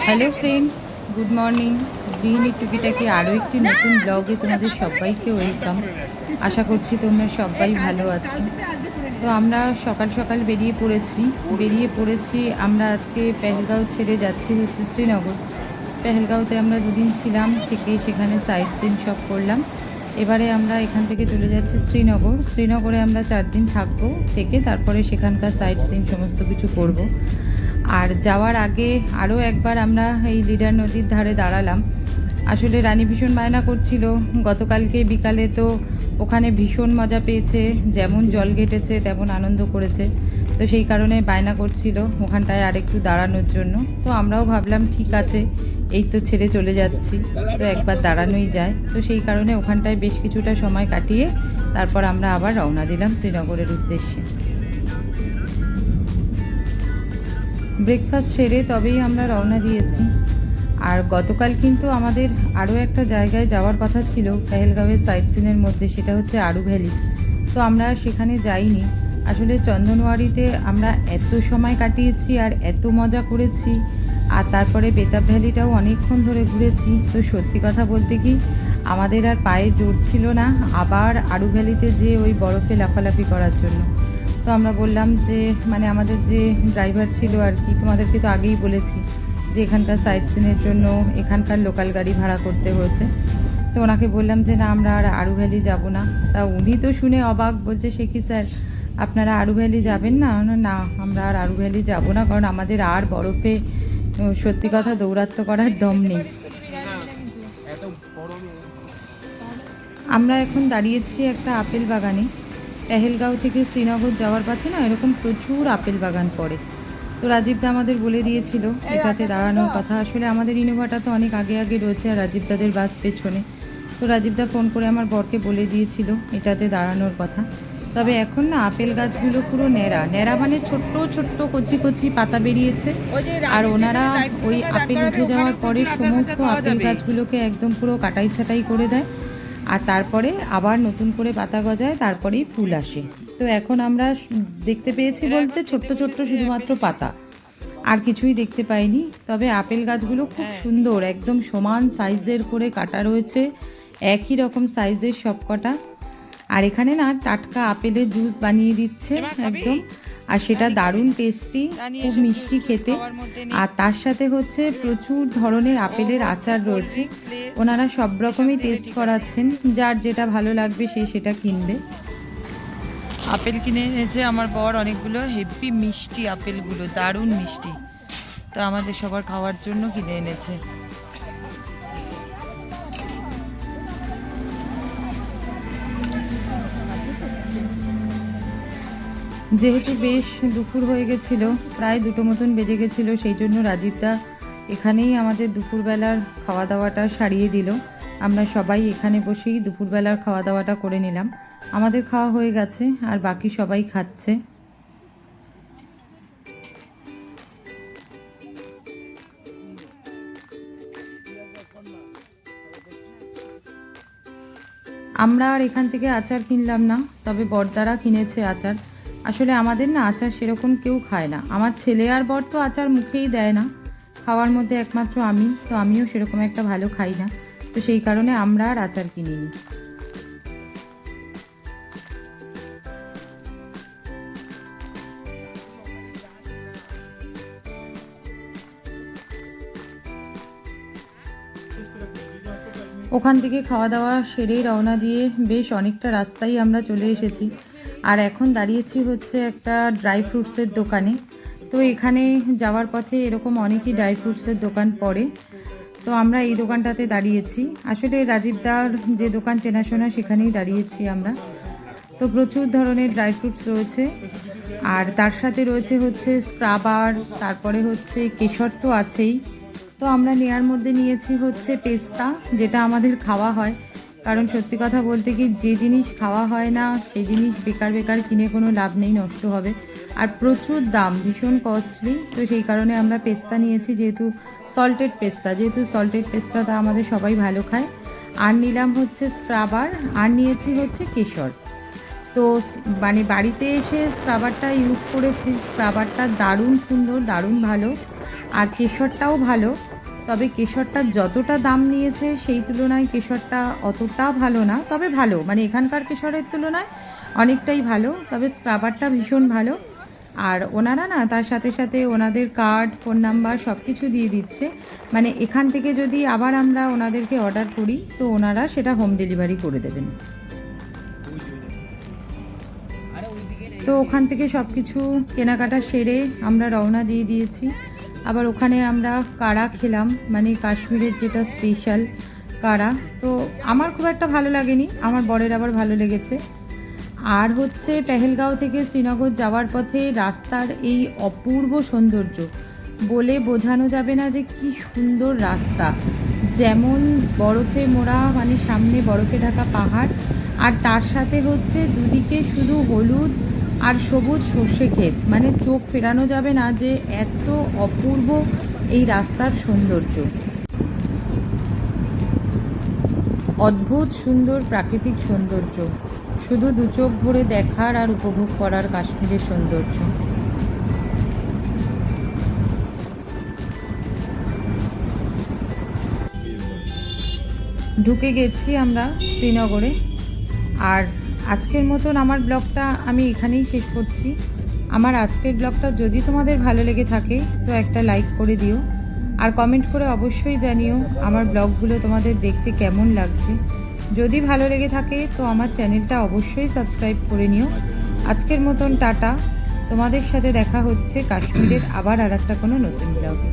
Hello friends, good morning. গৃহিণী টুকিটাকি আরও একটি নতুন ব্লগে তোমাদের সবাইকে ওয়েলকাম। আশা করছি তোমরা সবাই ভালো আছো। তো আমরা সকাল সকাল বেরিয়ে পড়েছি। আমরা আজকে পেহেলগাঁও ছেড়ে যাচ্ছি হচ্ছে শ্রীনগর। পেহেলগাঁওতে আমরা দুদিন ছিলাম, থেকে সেখানে সাইট সিন সব করলাম। এবারে আমরা এখান থেকে চলে যাচ্ছি শ্রীনগরে আমরা 4 দিন থাকবো, থেকে তারপরে সেখানকার সাইট সিন সমস্ত কিছু করব। আর যাওয়ার আগে আরও একবার আমরা এই লিডার নদীর ধারে দাঁড়ালাম। আসলে রানী ভীষণ বায়না করছিল, গতকালকে বিকালে তো ওখানে ভীষণ মজা পেয়েছে, যেমন জল ঘেটেছে তেমন আনন্দ করেছে। তো সেই কারণে বায়না করছিল ওখানটায় আরেকটু দাঁড়ানোর জন্য। তো আমরাও ভাবলাম ঠিক আছে, এই তো ছেড়ে চলে যাচ্ছি, তো একবার দাঁড়ানোই যায়। তো সেই কারণে ওখানটায় বেশ কিছুটা সময় কাটিয়ে তারপর আমরা আবার রওনা দিলাম শ্রীনগরের উদ্দেশ্যে। ব্রেকফাস্ট সেরে তবেই আমরা রওনা দিয়েছি। আর গতকাল কিন্তু আমাদের আরও একটা জায়গায় যাওয়ার কথা ছিল পেহেলগাঁওয়ের সাইট সিনের মধ্যে, সেটা হচ্ছে আরু ভ্যালি। তো আমরা সেখানে যাইনি। আসলে চন্দনওয়ারিতে আমরা এত সময় কাটিয়েছি আর এত মজা করেছি, আর তারপরে বেতাব ভ্যালিটাও অনেকক্ষণ ধরে ঘুরেছি। তো সত্যি কথা বলতে কি, আমাদের আর পায়ে জোর ছিল না আবার আরু ভ্যালিতে যে ওই বরফে লাফালাফি করার জন্য। তো আমরা বললাম যে আমাদের যে ড্রাইভার ছিল আর কি, তোমাদেরকে তো আগেই বলেছি যে এখানকার সাইট সিনের জন্য এখানকার লোকাল গাড়ি ভাড়া করতে হয়েছে। তো ওনাকে বললাম যে না, আমরা আর আরু ভ্যালি যাব না। তা উনি তো শুনে অবাক, বলছে সে কি স্যার, আপনারা আরু ভ্যালি যাবেন না? না, আমরা আর আরু ভ্যালি যাব না, কারণ আমাদের আর বরফে সত্যি কথা দৌরাত্ম্য করার দম নেই। আমরা এখন দাঁড়িয়েছি একটা আপেল বাগানে। পেহেলগাঁও থেকে শ্রীনগর যাওয়ার পথে না এরকম প্রচুর আপেল বাগান পড়ে। তো রাজীবদা আমাদের বলে দিয়েছিল এটাতে দাঁড়ানোর কথা। আসলে আমাদের ইনোভাটা তো অনেক আগে আগে রয়েছে আর রাজীবদাদের বাস পেছনে। তো রাজীবদা ফোন করে আমার বরকে বলে দিয়েছিল এটাতে দাঁড়ানোর কথা। তবে এখন না আপেল গাছগুলো পুরো ন্যাড়া মানে ছোট্ট ছোট্ট কচি কচি পাতা বেরিয়েছে। আর ওনারা ওই আপেল উঠে যাওয়ার পরে সমস্ত আপেল গাছগুলোকে একদম পুরো কাটাই ছাটাই করে দেয়, আর তারপরে আবার নতুন করে পাতা গজায়, তারপরেই ফুল আসে। তো এখন আমরা দেখতে পেয়েছি বলতে ছোট্ট ছোট্ট শুধুমাত্র পাতা, আর কিছুই দেখতে পাইনি। তবে আপেল গাছগুলো খুব সুন্দর, একদম সমান সাইজের করে কাটা রয়েছে, একই রকম সাইজের সবকটা। আর এখানে না টাটকা আপেলের জুস বানিয়ে দিচ্ছে একদম, আর সেটা দারুণ টেস্টি, খুব মিষ্টি খেতে। আর তার সাথে হচ্ছে প্রচুর ধরনের আপেলের আচার রয়েছে। ওনারা সব রকমই টেস্ট করাচ্ছেন, যার যেটা ভালো লাগবে সে সেটা কিনবে। আপেল কিনে এনেছে আমার বর অনেকগুলো, হেভি মিষ্টি আপেলগুলো, দারুণ মিষ্টি। তো আমাদের সবার খাওয়ার জন্য কিনে এনেছে। যেহেতু বেশ দুপুর হয়ে গেছিল, প্রায় 2টো মতন বেজে গেছিলো, সেই জন্য রাজীবদা এখানেই আমাদের দুপুরবেলার খাওয়া দাওয়াটা সারিয়ে দিল। আমরা সবাই এখানে বসেই দুপুরবেলার খাওয়া দাওয়াটা করে নিলাম। আমাদের খাওয়া হয়ে গেছে আর বাকি সবাই খাচ্ছে। আমরা আর এখান থেকে আচার কিনলাম না, তবে বড়দারা কিনেছে আচার। আসলে আমাদের না আচার সেরকম কেউ খায় না। আমার ছেলে আর বর তো আচার মুখেই দেয় না, খাওয়ার মধ্যে একমাত্র আমি, তো আমিও সেরকম একটা ভালো খাই না। তো সেই কারণে আমরা আর আচার কিনিনি। ওখান থেকে খাওয়া দাওয়া সেরেই রওনা দিয়ে বেশ অনেকটা রাস্তায় আমরা চলে এসেছি। আর এখন দাঁড়িয়েছি হচ্ছে একটা ড্রাই ফ্রুটসের দোকানে। তো এখানে যাওয়ার পথে এরকম অনেকই ড্রাই ফ্রুটসের দোকান পড়ে। তো আমরা এই দোকানটাতে দাঁড়িয়েছি, আসলে রাজীবদার যে দোকান চেনাশোনা সেখানেই দাঁড়িয়েছি আমরা। তো প্রচুর ধরনের ড্রাই ফ্রুটস রয়েছে, আর তার সাথে রয়েছে হচ্ছে স্ক্রাবার, তারপরে হচ্ছে কেশর তো আছেই। তো আমরা নেয়ার মধ্যে নিয়েছি হচ্ছে পেস্তা, যেটা আমাদের খাওয়া হয়, কারণ সত্যি কথা বলতে কি যে জিনিস খাওয়া হয় না সেই জিনিস বেকার বেকার কিনে কোনো লাভ নেই, নষ্ট হবে। আর প্রচুর দাম, ভীষণ কস্টলি। তো সেই কারণে আমরা পেস্তা নিয়েছি, যেহেতু সল্টেড পেস্তাটা আমাদের সবাই ভালো খায়। আর নিলাম হচ্ছে স্ক্রাবার, আর নিয়েছি হচ্ছে কেশর। তো বাড়িতে এসে স্ক্রাবারটা ইউজ করেছি, স্ক্রাবারটা দারুণ সুন্দর, দারুণ ভালো। আর কেশরটাও ভালো, তবে কেশরটা যতটা দাম নিয়েছে সেই তুলনায় কেশরটা অতটা ভালো না, তবে ভালো, মানে এখানকার কেশরের তুলনায় অনেকটাই ভালো। তবে স্ক্রাবারটা ভীষণ ভালো। আর ওনারা না তার সাথে সাথে ওনাদের কার্ড, ফোন নাম্বার সব কিছু দিয়ে দিচ্ছে, মানে এখান থেকে যদি আবার আমরা ওনাদেরকে অর্ডার করি তো ওনারা সেটা হোম ডেলিভারি করে দেবেন। তো ওখান থেকে সব কিছু কেনাকাটা সেরে আমরা রওনা দিয়ে দিয়েছি। আবার ওখানে আমরা কাড়া খেলাম, মানে কাশ্মীরের যেটা স্পেশাল কাড়া। তো আমার খুব একটা ভালো লাগেনি, আমার বরের আবার ভালো লেগেছে। আর হচ্ছে পেহেলগাঁও থেকে শ্রীনগর যাওয়ার পথে রাস্তার এই অপূর্ব সৌন্দর্য বলে বোঝানো যাবে না যে কি সুন্দর রাস্তা। যেমন বরফে মোড়া, মানে সামনে বরফে ঢাকা পাহাড়, আর তার সাথে হচ্ছে দুদিকে শুধু হলুদ আর সবুজ সর্ষে ক্ষেত, মানে চোখ ফেরানো যাবে না যে এত অপূর্ব এই রাস্তার সৌন্দর্য। অদ্ভুত সুন্দর প্রাকৃতিক সৌন্দর্য, শুধু দু চোখ ভরে দেখার আর উপভোগ করার কাশ্মীরের সৌন্দর্য। ঢুকে গেছি আমরা শ্রীনগরে। আর আজকের মতন আমার ব্লগটা আমি এখানেই শেষ করছি। আমার আজকের ব্লগটা যদি তোমাদের ভালো লেগে থাকে তো একটা লাইক করে দিও, আর কমেন্ট করে অবশ্যই জানিও আমার ব্লগগুলো তোমাদের দেখতে কেমন লাগছে। যদি ভালো লেগে থাকে তো আমার চ্যানেলটা অবশ্যই সাবস্ক্রাইব করে নিও। আজকের মতন টাটা, তোমাদের সাথে দেখা হচ্ছে কাশ্মীরের আবার আর একটা কোনো নতুন ব্লগে।